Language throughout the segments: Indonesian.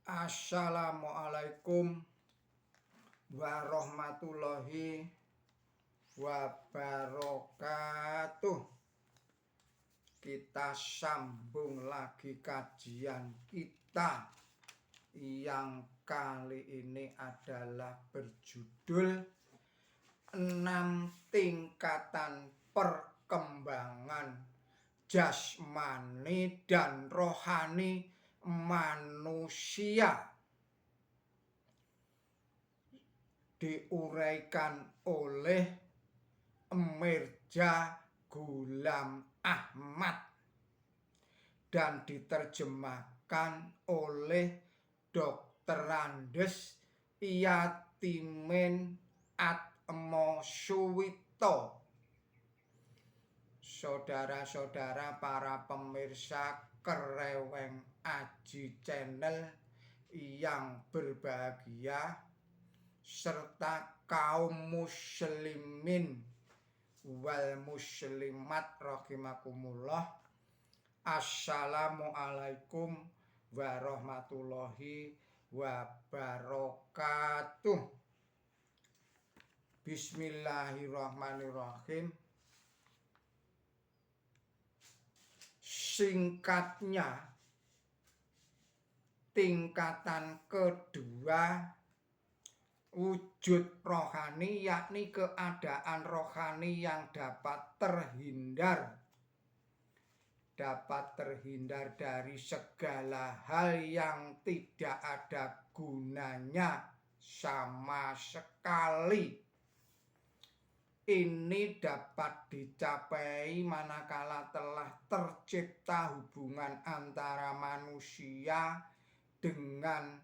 Assalamualaikum warahmatullahi wabarakatuh. Kita sambung lagi kajian kita yang kali ini adalah berjudul 6 tingkatan perkembangan jasmani dan rohani manusia, diuraikan oleh Mirza Ghulam Ahmad dan diterjemahkan oleh Dr. Andes Yatimin Atmosuwito. Saudara-saudara para pemirsa Kereweng Aji Channel yang berbahagia, serta kaum muslimin wal muslimat rahimakumullah. Assalamualaikum warahmatullahi wabarakatuh. Bismillahirrahmanirrahim. Singkatnya, tingkatan kedua wujud rohani, yakni keadaan rohani yang dapat terhindar dari segala hal yang tidak ada gunanya sama sekali. Ini dapat dicapai manakala telah tercipta hubungan antara manusia dengan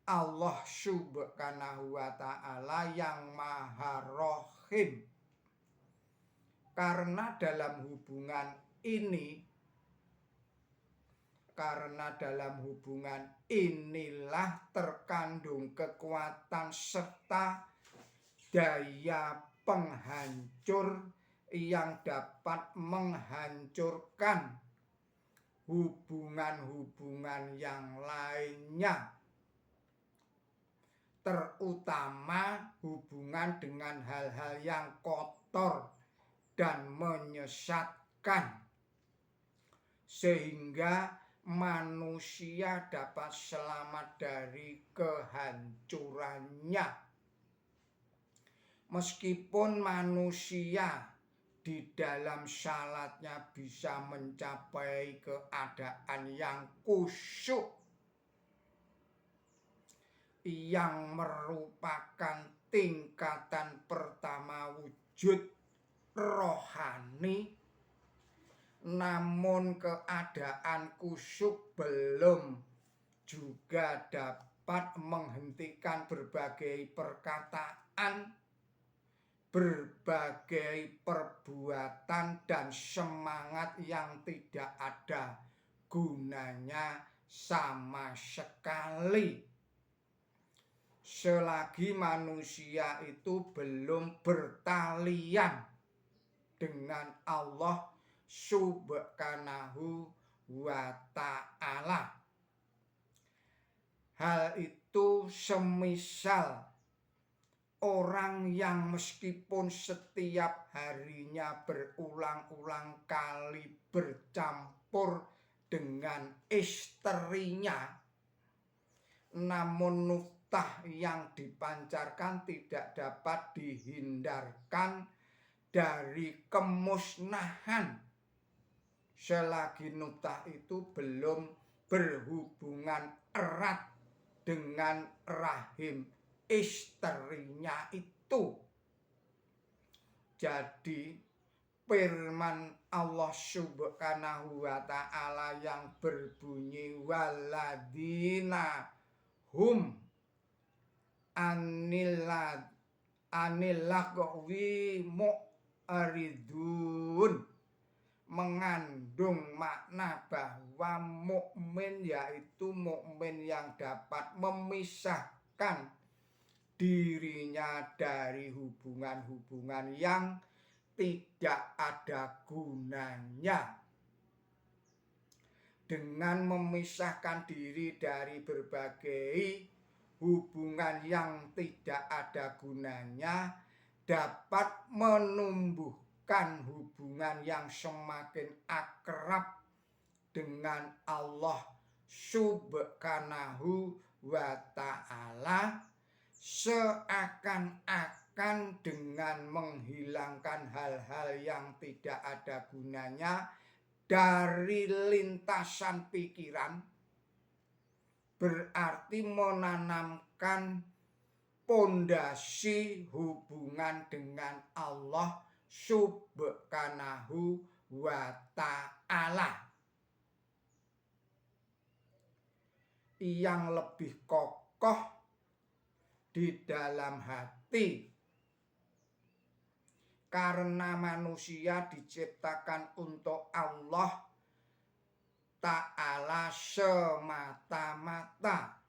Allah Subhanahu wa Ta'ala yang Maha Rohim. Karena dalam hubungan inilah terkandung kekuatan serta daya penghancur yang dapat menghancurkan hubungan-hubungan yang lainnya, terutama hubungan dengan hal-hal yang kotor dan menyesatkan, sehingga manusia dapat selamat dari kehancurannya. Meskipun manusia di dalam salatnya bisa mencapai keadaan yang khusyuk, yang merupakan tingkatan pertama wujud rohani, namun keadaan khusyuk belum juga dapat menghentikan berbagai perkataan, berbagai perbuatan dan semangat yang tidak ada gunanya sama sekali, selagi manusia itu belum bertalian dengan Allah Subhanahu wa Ta'ala. Hal itu semisal orang yang meskipun setiap harinya berulang-ulang kali bercampur dengan istrinya, namun nuktah yang dipancarkan tidak dapat dihindarkan dari kemusnahan selagi nuktah itu belum berhubungan erat dengan rahim istrinya itu. Jadi firman Allah Subhanahu wa Ta'ala yang berbunyi waladina hum anilagwi mu'ridun mengandung makna bahwa mukmin yaitu mukmin yang dapat memisahkan dirinya dari hubungan-hubungan yang tidak ada gunanya. dengan memisahkan diri dari berbagai hubungan yang tidak ada gunanya, dapat menumbuhkan hubungan yang semakin akrab dengan Allah Subhanahu wa ta'ala, seakan-akan dengan menghilangkan hal-hal yang tidak ada gunanya dari lintasan pikiran, berarti menanamkan pondasi hubungan dengan Allah Subhanahu wa ta'ala yang lebih kokoh di dalam hati, karena manusia diciptakan untuk Allah Ta'ala semata-mata,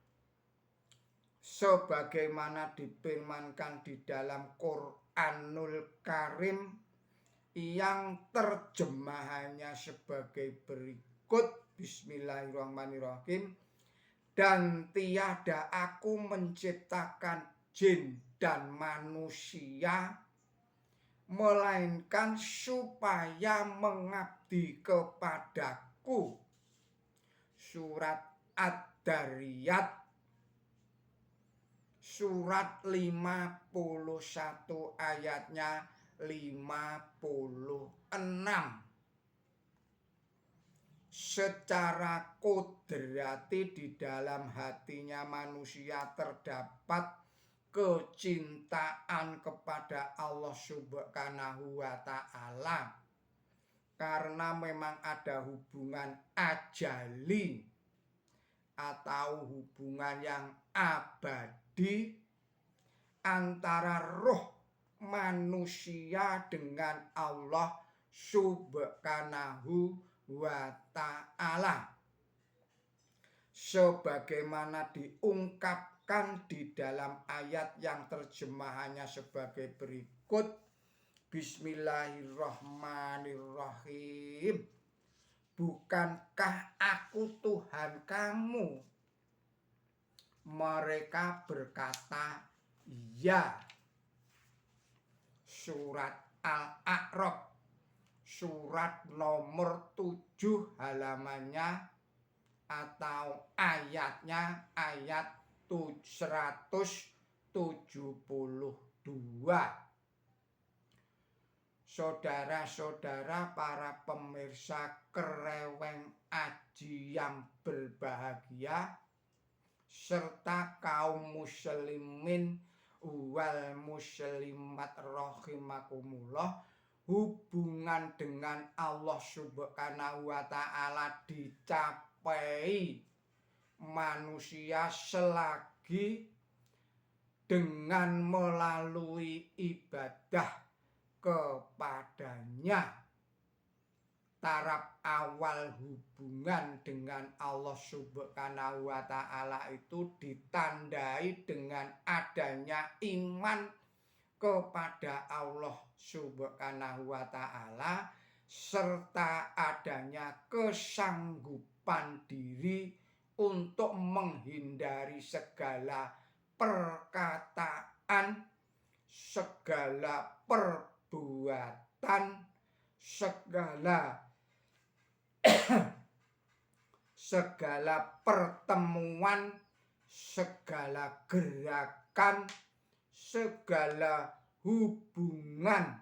sebagaimana difirmankan di dalam Quranul Karim yang terjemahannya sebagai berikut. Bismillahirrahmanirrahim. Dan tiada aku menciptakan jin dan manusia melainkan supaya mengabdi kepadaku. Surat Ad-Dariyat surat 51 ayatnya 56. Secara kodrati di dalam hatinya manusia terdapat kecintaan kepada Allah Subhanahu wa ta'ala, karena memang ada hubungan ajali atau hubungan yang abadi antara roh manusia dengan Allah Subhanahu wa ta'ala, sebagaimana diungkapkan di dalam ayat yang terjemahannya sebagai berikut. Bismillahirrahmanirrahim. Bukankah aku Tuhan kamu? Mereka berkata, iya. Surat Al-A'raf surat nomor 7 halamannya atau ayatnya ayat 172. Saudara-saudara para pemirsa Kereweng Aji yang berbahagia, serta kaum muslimin wal muslimat rahimakumullah, hubungan dengan Allah Subhanahu wa ta'ala dicapai manusia selagi dengan melalui ibadah kepadanya. Taraf awal hubungan dengan Allah Subhanahu wa ta'ala itu ditandai dengan adanya iman kepada Allah Subhanahu wa ta'ala, serta adanya kesanggupan diri untuk menghindari segala perkataan, segala perbuatan, segala pertemuan, segala gerakan, segala hubungan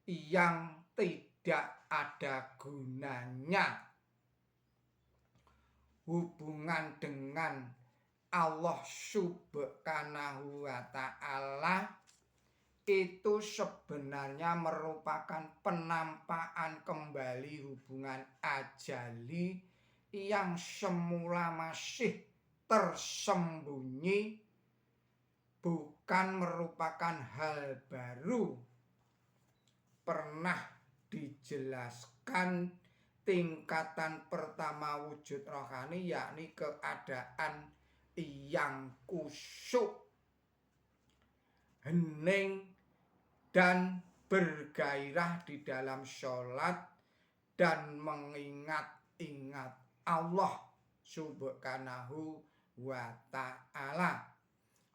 yang tidak ada gunanya. Hubungan dengan Allah Subhanahu wa ta'ala itu sebenarnya merupakan penampakan kembali hubungan ajali yang semula masih tersembunyi, bukan merupakan hal baru. Pernah dijelaskan tingkatan pertama wujud rohani, yakni keadaan yang kusyuk, hening, dan bergairah di dalam sholat dan mengingat-ingat Allah subhanahu wa ta'ala.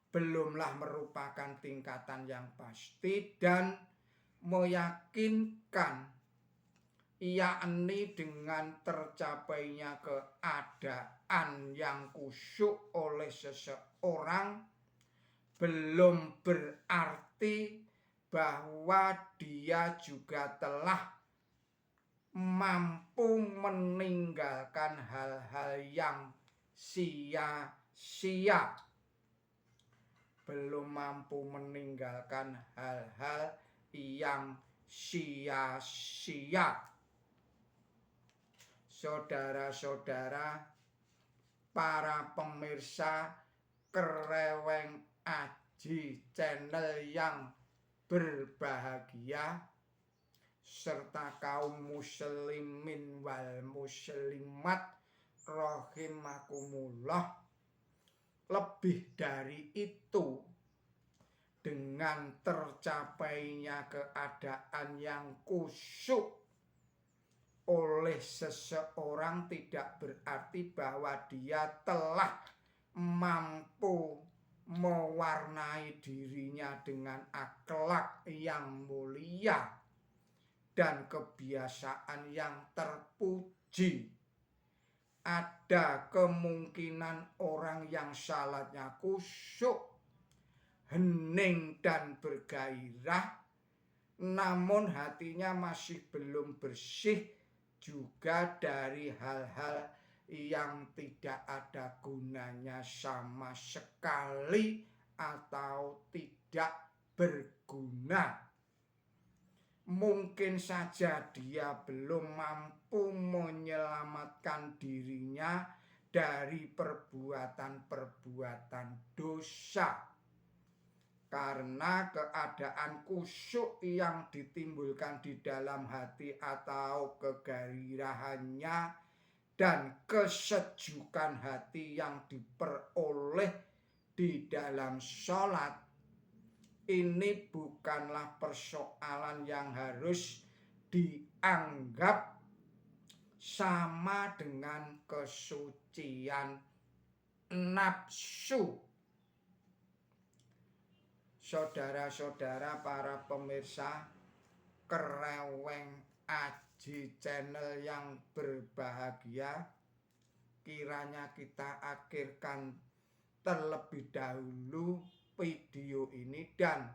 Belumlah merupakan tingkatan yang pasti dan meyakinkan, yakni dengan tercapainya keadaan yang khusyuk oleh seseorang belum berarti bahwa dia juga telah mampu meninggalkan hal-hal yang sia-sia. Belum mampu meninggalkan hal-hal yang sia-sia. Saudara-saudara, para pemirsa Kreweng Aji channel yang berbahagia, serta kaum muslimin wal muslimat rahimakumullah. Lebih dari itu, dengan tercapainya keadaan yang khusyuk oleh seseorang tidak berarti bahwa dia telah mampu mewarnai dirinya dengan akhlak yang mulia dan kebiasaan yang terpuji. Ada kemungkinan orang yang salatnya khusyuk, hening dan bergairah, namun hatinya masih belum bersih juga dari hal-hal yang tidak ada gunanya sama sekali atau tidak berguna. Mungkin saja dia belum mampu menyelamatkan dirinya dari perbuatan-perbuatan dosa. Karena keadaan khusyuk yang ditimbulkan di dalam hati atau kegairahannya dan kesejukan hati yang diperoleh di dalam sholat, ini bukanlah persoalan yang harus dianggap sama dengan kesucian nafsu. Saudara-saudara, para pemirsa Kreweng Aji channel yang berbahagia, kiranya kita akhirkan terlebih dahulu video ini dan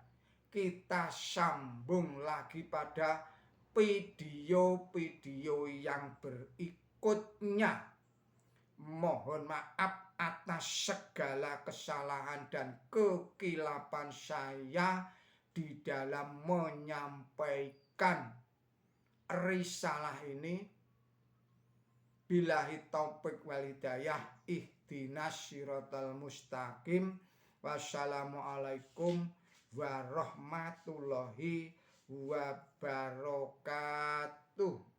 kita sambung lagi pada video-video yang berikutnya. Mohon maaf atas segala kesalahan dan kekilapan saya di dalam menyampaikan risalah ini. Billahi taufik wal hidayah, ihdinas siratal mustaqim. Wassalamualaikum warahmatullahi wabarakatuh.